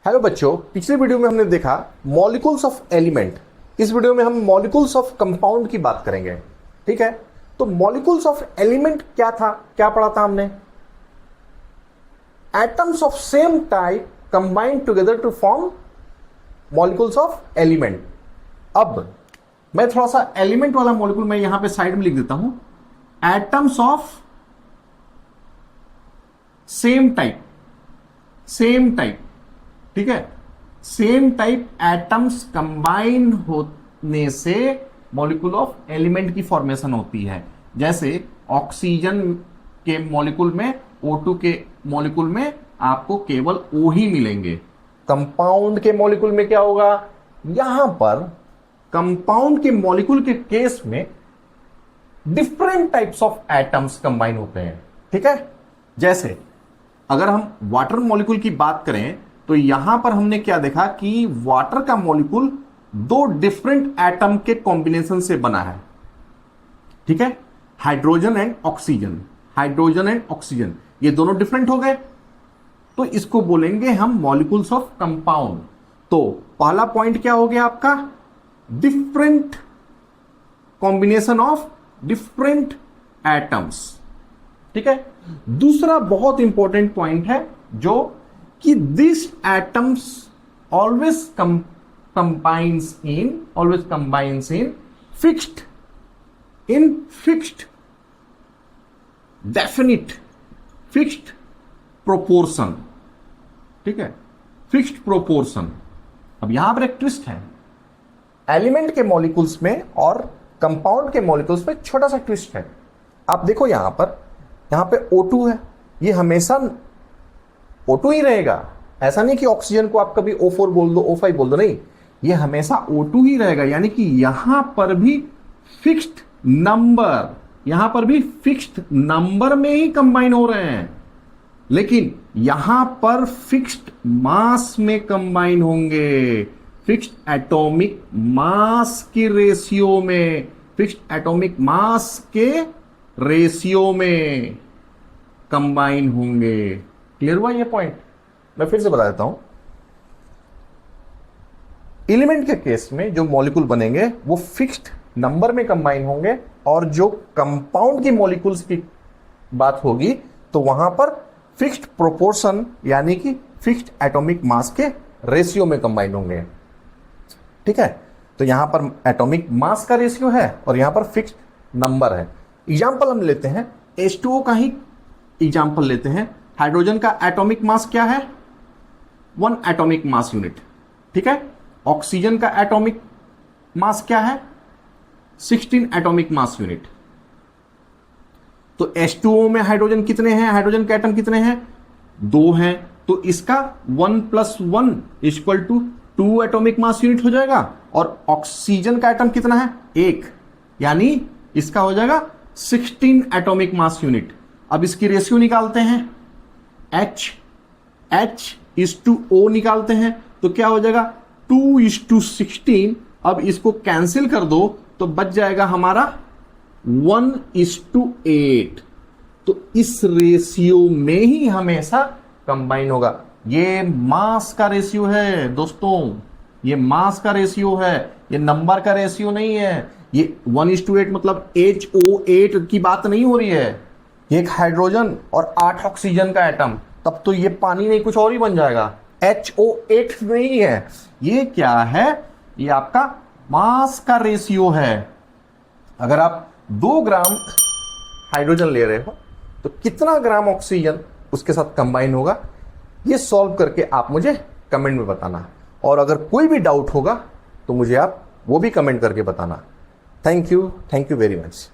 Hello बच्चों, पिछले video में हमने देखा मॉलिक्यूल्स ऑफ एलिमेंट। इस वीडियो में हम मॉलिक्यूल्स ऑफ कंपाउंड की बात करेंगे। ठीक है, तो मॉलिक्यूल्स ऑफ एलिमेंट क्या था, क्या पढ़ा था हमने? Atoms of same type combined together to form molecules of element. अब मैं थोड़ा सा एलिमेंट वाला मॉलिक्यूल मैं यहां पे साइड में लिख देता हूं, एटम्स ऑफ सेम टाइप। ठीक है, सेम टाइप एटम्स कंबाइन होने से मॉलिक्यूल ऑफ एलिमेंट की फॉर्मेशन होती है। जैसे ऑक्सीजन के मॉलिक्यूल में, O2 के मॉलिक्यूल में आपको केवल O ही मिलेंगे। कंपाउंड के मॉलिक्यूल में क्या होगा? यहां पर कंपाउंड के मॉलिक्यूल के केस में different types of atoms combine होते हैं। ठीक है, जैसे अगर हम वाटर मॉलिक्यूल की बात करें तो यहां पर हमने क्या देखा कि वाटर का मॉलिक्यूल दो डिफरेंट एटम के कॉम्बिनेशन से बना है। ठीक है, हाइड्रोजन एंड ऑक्सीजन ये दोनों डिफरेंट हो गए, तो इसको बोलेंगे हम मॉलिक्यूल्स ऑफ कंपाउंड। तो पहला पॉइंट क्या हो गया आपका? Different combination of different atoms. ठीक है, दूसरा बहुत इंपॉर्टेंट पॉइंट है जो कि this atoms always combines in fixed definite fixed proportion. ठीक है, फिक्स्ड प्रोपोर्शन। अब यहां पर एक ट्विस्ट है, एलिमेंट के मॉलिक्यूल्स में और कंपाउंड के मॉलिक्यूल्स में छोटा सा ट्विस्ट है। आप देखो यहां पे O2 है, ये हमेशा O2 ही रहेगा। ऐसा नहीं कि ऑक्सीजन को आप कभी O4 बोल दो, O5 बोल दो, नहीं, ये हमेशा O2 ही रहेगा। यानी कि यहां पर भी फिक्स्ड नंबर में ही कंबाइन हो रहे हैं, लेकिन यहां पर फिक्स्ड मास में कंबाइन होंगे, फिक्स्ड एटॉमिक मास के रेशियो में कंबाइन होंगे। क्लियर हुआ ये पॉइंट? मैं फिर से बता देता हूं, एलिमेंट के केस में जो मॉलिक्यूल बनेंगे वो फिक्स्ड नंबर में कंबाइन होंगे, और जो कंपाउंड की मॉलिक्यूल्स की बात होगी तो वहां पर फिक्स्ड प्रोपोर्शन यानी कि फिक्स्ड एटॉमिक मास के रेशियो में कंबाइन होंगे। ठीक है, तो यहां पर एटॉमिक मास का रेशियो है और यहां पर फिक्स्ड नंबर है। एग्जाम्पल हम लेते हैं, H2O का ही एग्जाम्पल लेते हैं। हाइड्रोजन का एटॉमिक मास क्या है? 1 एटॉमिक मास यूनिट। ठीक है, ऑक्सीजन का एटॉमिक मास क्या है? 16 एटॉमिक मास यूनिट। तो H2O में हाइड्रोजन कितने हैं? हाइड्रोजन के एटम कितने हैं? 2 हैं। तो इसका 1 + 1 = 2 एटॉमिक मास यूनिट हो जाएगा। और ऑक्सीजन का एटम कितना है? 1, यानी इसका हो जाएगा 16 एटॉमिक मास यूनिट। अब इसकी रेशियो निकालते हैं, H/O निकालते हैं, तो क्या हो जाएगा? 2:16। अब इसको कैंसिल कर दो तो बच जाएगा हमारा 1:8। तो इस रेशियो में ही हमेशा कंबाइन होगा। ये मास का रेशियो है दोस्तों, ये मास का रेशियो है, ये नंबर का रेशियो नहीं है। ये 1:8 मतलब HO8 की बात नहीं हो रही है। एक हाइड्रोजन और 8 ऑक्सीजन का एटम, तब तो ये पानी नहीं कुछ और ही बन जाएगा। HO8 नहीं है, ये क्या है? ये आपका मास का रेशियो है। अगर आप 2 ग्राम हाइड्रोजन ले रहे हो तो कितना ग्राम ऑक्सीजन उसके साथ कंबाइन होगा, ये सॉल्व करके आप मुझे कमेंट में बताना। और अगर कोई भी डाउट होगा तो मुझे आप वो भी कमेंट करके बताना। Thank you very much.